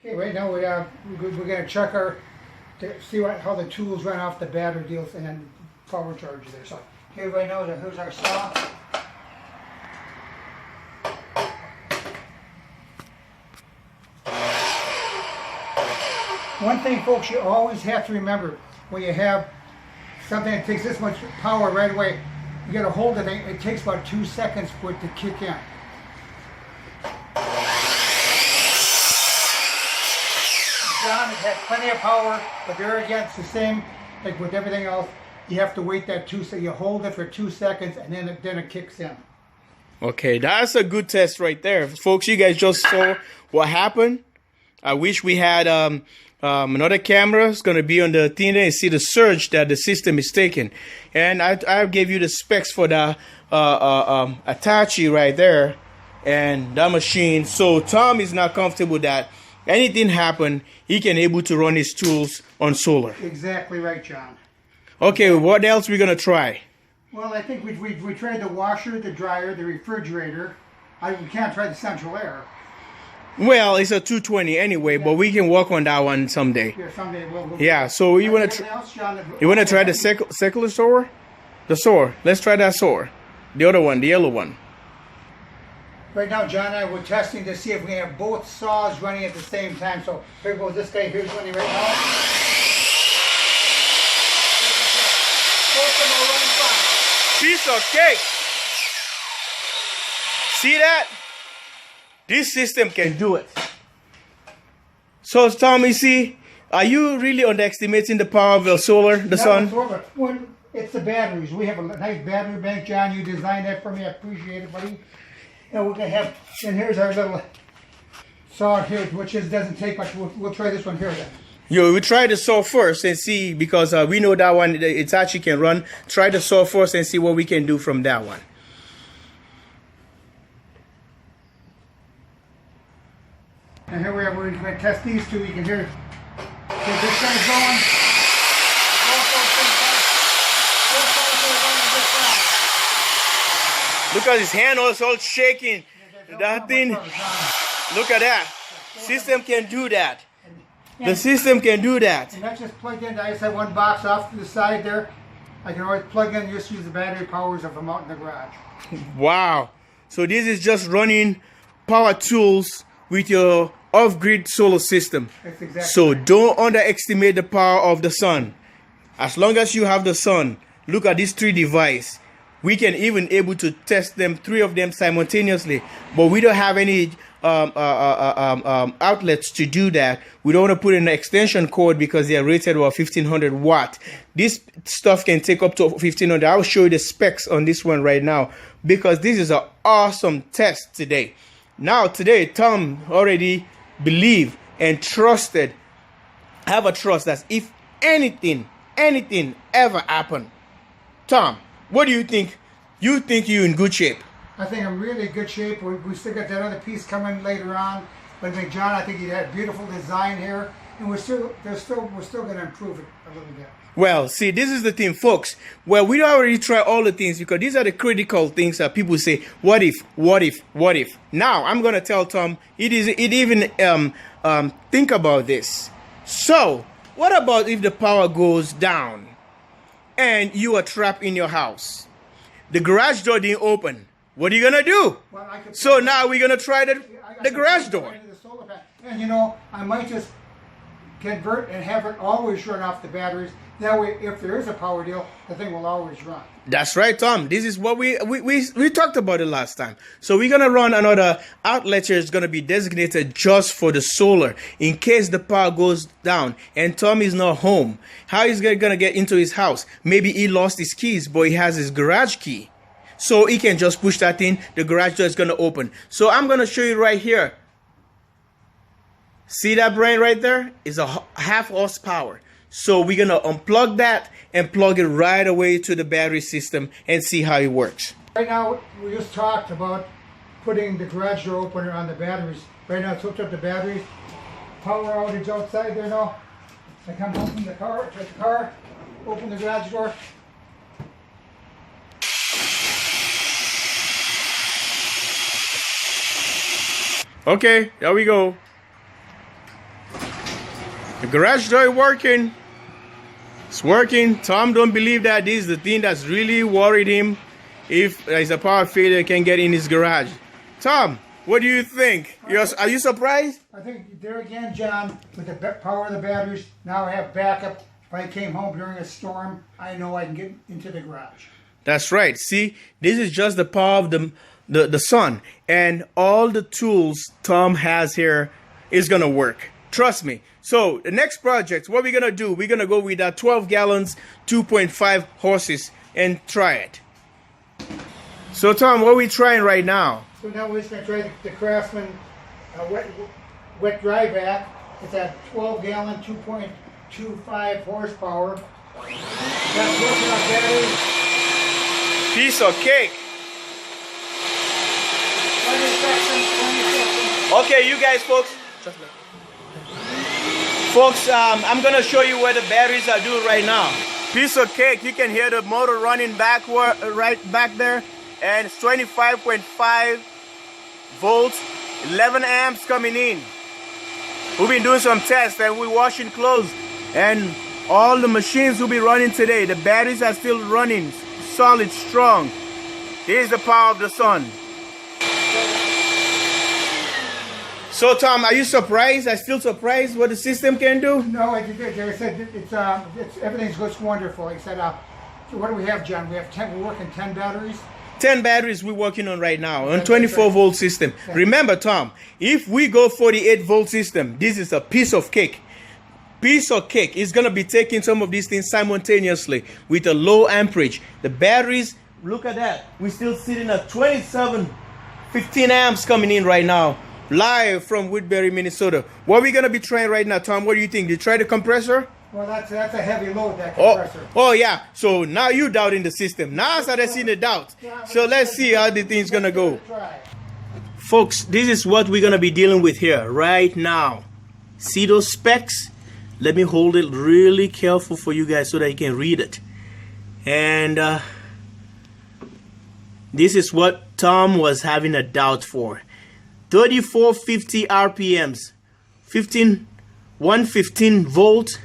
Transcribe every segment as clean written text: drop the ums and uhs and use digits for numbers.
Okay, right now we're going to check to see how the tools run off the battery deals and then power charge there. So, okay, right now here's our saw. One thing, folks, you always have to remember when you have something that takes this much power right away, you got to hold it. It takes about 2 seconds for it to kick in. John, it has plenty of power, but there again, it's the same like with everything else. You have to wait that 2 seconds. You hold it for 2 seconds, and then it kicks in. Okay, that's a good test right there, folks. You guys just saw what happened. I wish we had another camera. It's gonna be on the thing there and see the surge that the system is taking. And I gave you the specs for the Hitachi right there and that machine. So Tom is not comfortable that anything happen, he can able to run his tools on solar. Exactly right, John. Okay, what else we gonna try? Well, I think we tried the washer, the dryer, the refrigerator. We can't try the central air. Well, it's a 220 anyway, but we can work on that one someday. Yeah, someday we'll yeah, so you wanna try the circular saw? The saw. Let's try that saw. The other one, the yellow one. Right now, John and I were testing to see if we have both saws running at the same time. So here goes this guy. Here's running right now. Both of them are running fine. Piece of cake. See that? This system can do it. So Tommy, see, are you really underestimating the power of the solar, the sun? Well, it's the batteries. We have a nice battery bank, John. You designed that for me. I appreciate it, buddy. And we're gonna have, and here's our little saw here, which doesn't take much. We'll try this one here then. Yo, we try the saw first and see, because we know that one it actually can run. Try the saw first and see what we can do from that one. And here we are. We're going to test these two. You can hear this guy's going. Look at his hand also shaking. That thing. Look at that. System can do that. The system can do that. And that's just plugged in. I just have one box off to the side there. I can always plug in and just use the battery powers if I'm out in the garage. Wow. So this is just running power tools with your off-grid solar system. That's exactly so right. Don't underestimate the power of the sun. As long as you have the sun, look at these 3 devices. We can even able to test them, 3 of them simultaneously, but we don't have any outlets to do that. We don't want to put in an extension cord because they are rated over 1500 watt. This stuff can take up to 1500. I'll show you the specs on this one right now because this is an awesome test today. Now today, Tom already believed and trusted, have a trust that if anything ever happen, Tom, what do you think? You think you're in good shape? I think I'm really in good shape. We still got that other piece coming later on. But I think, John, I think you had a beautiful design here, and we're still going to improve it a little bit. Well, see, this is the thing, folks. Well, we already try all the things because these are the critical things that people say, what if, what if, what if? Now, I'm going to tell Tom, think about this. So, what about if the power goes down and you are trapped in your house? The garage door didn't open. What are you going to do? Well, so now we're going to try the garage door. And, I might just convert and have it always run off the batteries. That way, if there is a power deal, the thing will always run. That's right, Tom. This is what we talked about it last time. So we're going to run another outlet here. It's going to be designated just for the solar in case the power goes down and Tom is not home. How is he going to get into his house? Maybe he lost his keys, but he has his garage key. So he can just push that in. The garage door is going to open. So I'm going to show you right here. See that brain right there? It's a half horsepower. So we're going to unplug that and plug it right away to the battery system and see how it works. Right now, we just talked about putting the garage door opener on the batteries. Right now, it's hooked up to batteries. Power outage outside there now. I come home from the car, check the car, open the garage door. Okay, there we go. The garage door is working. It's working. Tom don't believe that this is the thing that's really worried him. If there's a power failure, can get in his garage. Tom, what do you think? Are you surprised? I think there again, John, with the power of the batteries, now I have backup. If I came home during a storm, I know I can get into the garage. That's right. See, this is just the power of the sun. And all the tools Tom has here is going to work. Trust me. So the next project, what we're going to do, we're going to go with that 12 gallons, 2.5 horses and try it. So Tom, what are we trying right now? So now we're just going to try the Craftsman wet dry vac. It's at 12 gallon, 2.25 horsepower. That's working on batteries. Piece of cake. 20 seconds. Okay, you guys, folks. Folks, I'm gonna show you what the batteries are doing right now. Piece of cake. You can hear the motor running backward, right back there, and it's 25.5 volts, 11 amps coming in. We've been doing some tests and we're washing clothes, and all the machines will be running today. The batteries are still running, solid, strong. Here's the power of the sun. So Tom, are you surprised? Are you still surprised what the system can do? No, like I said, everything's looks wonderful. Like I said, so what do we have, John? We have 10. We're working 10 batteries. 10 batteries we're working on right now on 24 volt system. Remember, Tom, if we go 48 volt system, this is a piece of cake. Piece of cake is gonna be taking some of these things simultaneously with a low amperage. The batteries, look at that. We're still sitting at 15 amps coming in right now. Live from Woodbury, Minnesota. What are we gonna be trying right now, Tom? What do you think? Did you try the compressor? Well, that's a heavy load, that compressor. Oh yeah. So now you doubting the system. Now I started seeing the doubt. So let's see how the thing's gonna go. Folks, this is what we're gonna be dealing with here right now. See those specs? Let me hold it really careful for you guys so that you can read it. And this is what Tom was having a doubt for. 3450 RPMs, 115 volt,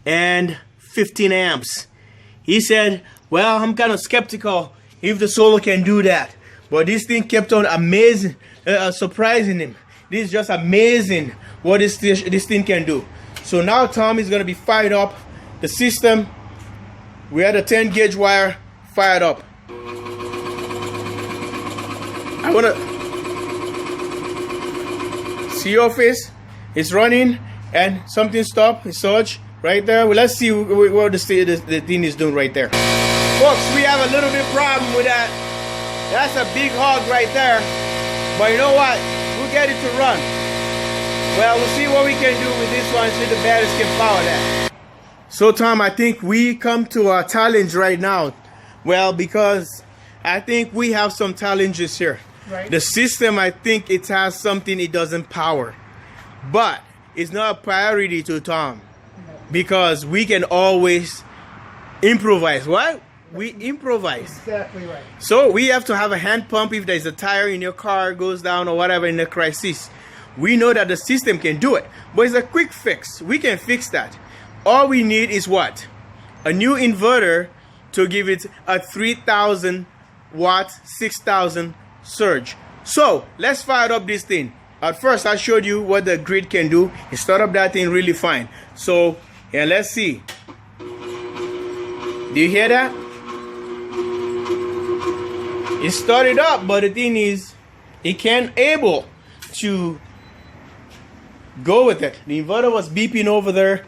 and 15 amps. He said, well, I'm kind of skeptical if the solar can do that. But this thing kept on amazing, surprising him. This is just amazing what this thing can do. So now Tom is going to be fired up. The system, we had a 10 gauge wire fired up. I want to see your face. It's running and something stopped. It surged right there. Well, let's see what the thing is doing right there. Folks, we have a little bit problem with that. That's a big hog right there. But you know what? We'll get it to run. Well, we'll see what we can do with this one, see if the batteries can power that. So Tom, I think we come to our challenge right now. Well, because I think we have some challenges here. Right. The system, I think it has something it doesn't power. But it's not a priority to Tom. Because we can always improvise. What? We improvise. Exactly right. So we have to have a hand pump if there's a tire in your car goes down or whatever in a crisis. We know that the system can do it, but it's a quick fix. We can fix that. All we need is what? A new inverter to give it a 3000 watt, 6000 surge. So let's fire up this thing. At first I showed you what the grid can do. It start up that thing really fine. So yeah, let's see. Do you hear that? It started up, but the thing is, it can't able to go with it. The inverter was beeping over there.